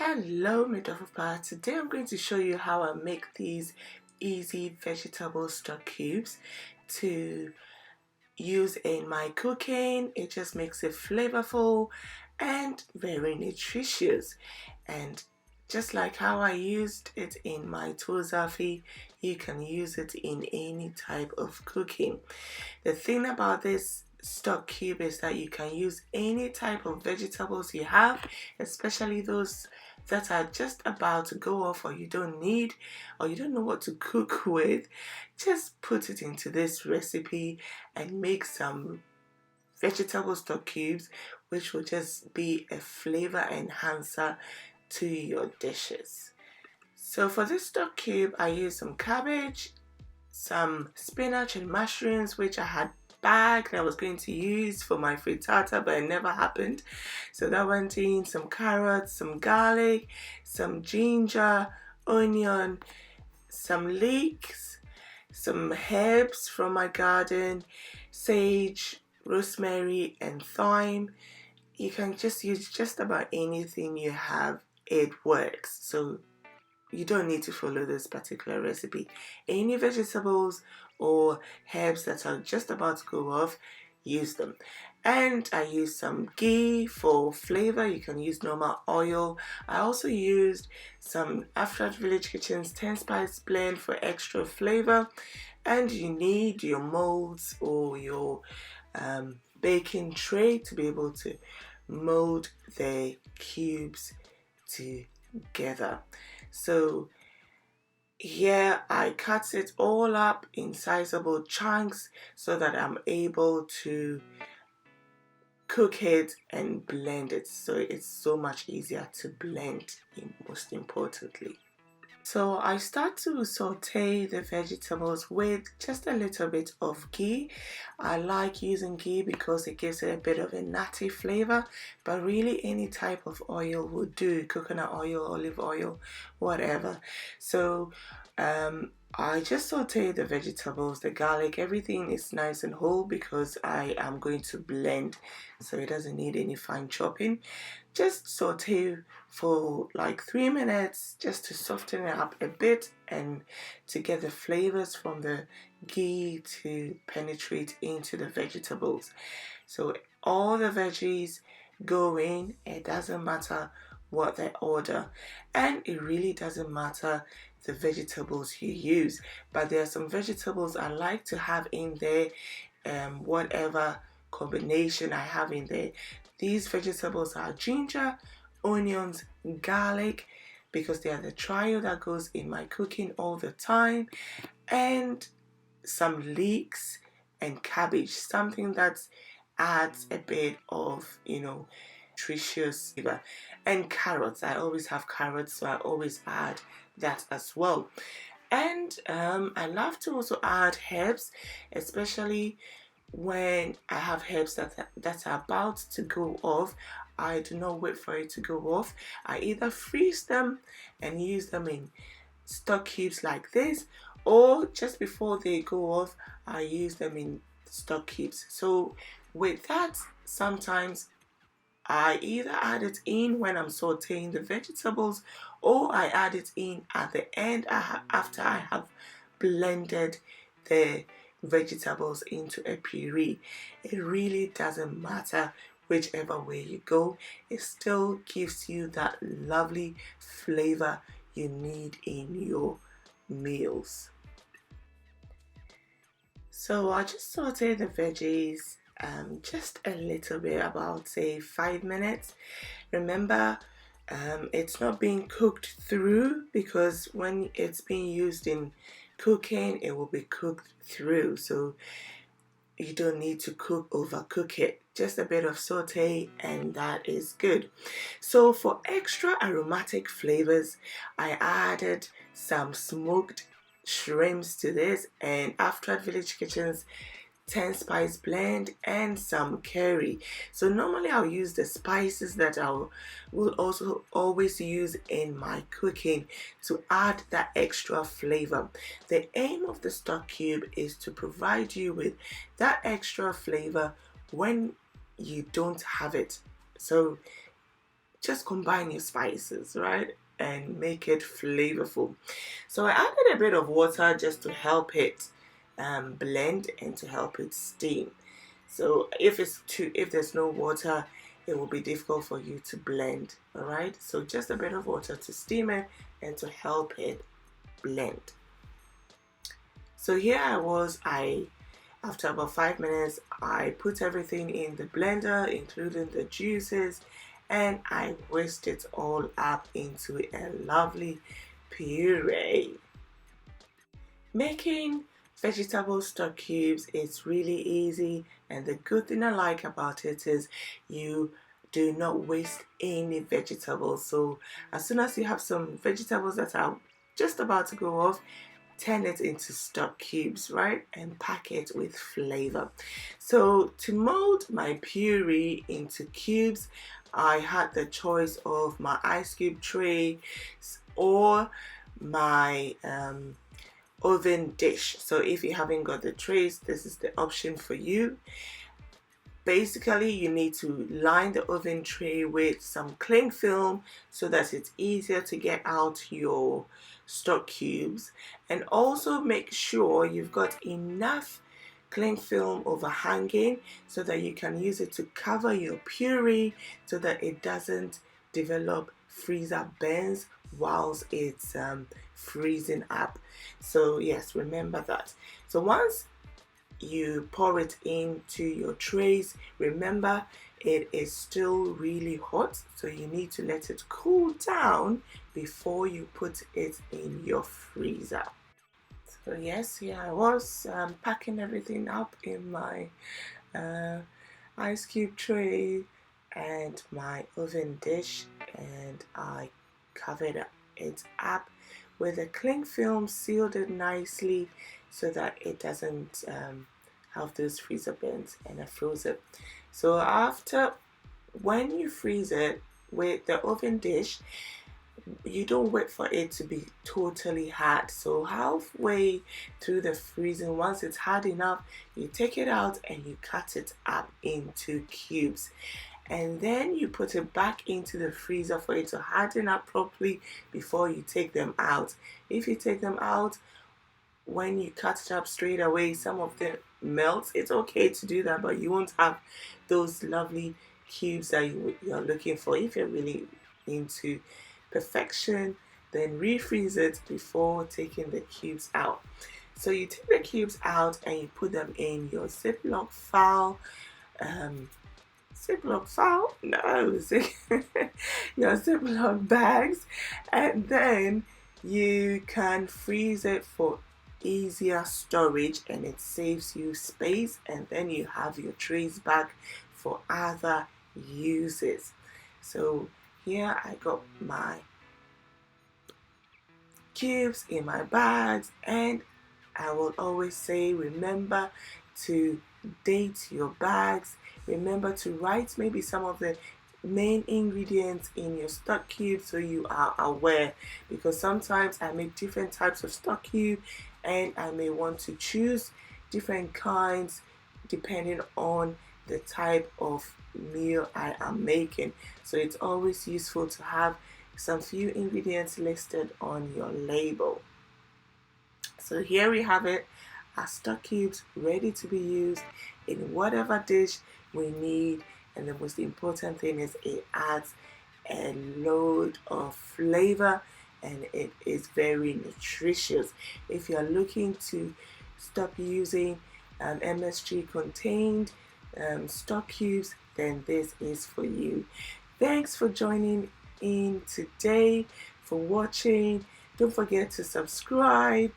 Hello, Midwife. Today I'm going to show you how I make these easy vegetable stock cubes to use in my cooking. It just makes it flavorful and very nutritious. And just like how I used it in my tozafi, you can use it in any type of cooking. The thing about this stock cube is that you can use any type of vegetables you have, especially those that are just about to go off or you don't need or you don't know what to cook with. Just put it into this recipe and make some vegetable stock cubes, which will just be a flavor enhancer to your dishes. So for this stock cube, I used some cabbage, some spinach and mushrooms, which I had bagged I was going to use for my frittata, but it never happened. So that went in, some carrots, some garlic, some ginger, onion, some leeks, some herbs from my garden, sage, rosemary and thyme. You can just use just about anything you have, it works. So you don't need to follow this particular recipe. Any vegetables or herbs that are just about to go off, use them. And I use some ghee for flavor. You can use normal oil. I also used some After Village Kitchen's 10 spice blend for extra flavor. And you need your molds or your baking tray to be able to mold the cubes together. So here I cut it all up in sizable chunks so that I'm able to cook it and blend it, so it's so much easier to blend, most importantly. So I start to saute the vegetables with just a little bit of ghee. I like using ghee because it gives it a bit of a nutty flavor, but really any type of oil would do, coconut oil, olive oil, whatever. So I just saute the vegetables, the garlic, everything is nice and whole because I am going to blend, so it doesn't need any fine chopping. Just saute for like 3 minutes just to soften it up a bit and to get the flavors from the ghee to penetrate into the vegetables. So all the veggies go in, it doesn't matter what they order, and it really doesn't matter the vegetables you use, but there are some vegetables I like to have in there, whatever combination I have in there. These vegetables are ginger, onions, garlic, because they are the trio that goes in my cooking all the time, and some leeks and cabbage, something that adds a bit of, nutritious flavor. And carrots, I always have carrots, so I always add that as well. And I love to also add herbs, especially when I have herbs that are about to go off. I do not wait for it to go off. I either freeze them and use them in stock cubes like this, or just before they go off, I use them in stock cubes. So with that, sometimes I either add it in when I'm sauteing the vegetables, or I add it in at the end after I have blended the vegetables into a puree. It really doesn't matter whichever way you go, it still gives you that lovely flavor you need in your meals. So I just saute the veggies just a little bit, about say 5 minutes. Remember, it's not being cooked through, because when it's being used in cooking, it will be cooked through. So you don't need to overcook it. Just a bit of saute and that is good. So for extra aromatic flavors, I added some smoked shrimps to this, and After Village Kitchen's 10 spice blend and some curry. So normally I'll use the spices that I will also always use in my cooking to add that extra flavor. The aim of the stock cube is to provide you with that extra flavor when you don't have it. So just combine your spices, right? And make it flavorful. So I added a bit of water just to help it blend and to help it steam. So if there's no water, it will be difficult for you to blend. All right. So just a bit of water to steam it and to help it blend. So here I was. After about 5 minutes, I put everything in the blender, including the juices, and I whisked it all up into a lovely puree. Making vegetable stock cubes is really easy, and the good thing I like about it is you do not waste any vegetables. So as soon as you have some vegetables that are just about to go off, turn it into stock cubes, right? And pack it with flavor. So to mold my puree into cubes, I had the choice of my ice cube tray or my oven dish. So if you haven't got the trays, this is the option for you. Basically, you need to line the oven tray with some cling film so that it's easier to get out your stock cubes, and also make sure you've got enough cling film overhanging so that you can use it to cover your puree so that it doesn't develop freezer burns whilst it's freezing up. So yes, remember that. So once you pour it into your trays, remember it is still really hot, so you need to let it cool down before you put it in your freezer. So yes, here I was packing everything up in my ice cube tray and my oven dish, and I covered it up with a cling film, sealed it nicely so that it doesn't have those freezer burns, and I froze it. So when you freeze it with the oven dish, you don't wait for it to be totally hard. So halfway through the freezing, once it's hard enough, you take it out and you cut it up into cubes, and then you put it back into the freezer for it to harden up properly before you take them out. If you take them out, when you cut it up straight away, some of them melt. It's okay to do that, but you won't have those lovely cubes that you're looking for. If you're really into perfection, then refreeze it before taking the cubes out. So you take the cubes out and you put them in your Ziploc file. Ziploc file? No, your Ziploc bags, and then you can freeze it for easier storage, and it saves you space, and then you have your trays back for other uses. So here I got my cubes in my bags, and I will always say, remember to date your bags. Remember to write maybe some of the main ingredients in your stock cube so you are aware, because sometimes I make different types of stock cube and I may want to choose different kinds depending on the type of meal I am making. So it's always useful to have some few ingredients listed on your label. So here we have it, our stock cubes ready to be used in whatever dish we need, and the most important thing is it adds a load of flavor and it is very nutritious. If you're looking to stop using MSG contained stock cubes, then this is for you. Thanks for joining in today, for watching. Don't forget to subscribe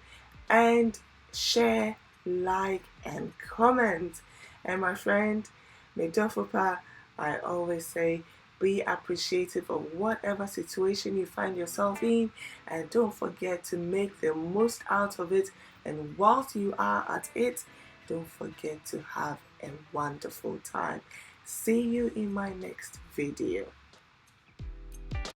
and share, like, and comment. And my friend, Medofopa, I always say, be appreciative of whatever situation you find yourself in, and don't forget to make the most out of it. And whilst you are at it, don't forget to have a wonderful time. See you in my next video.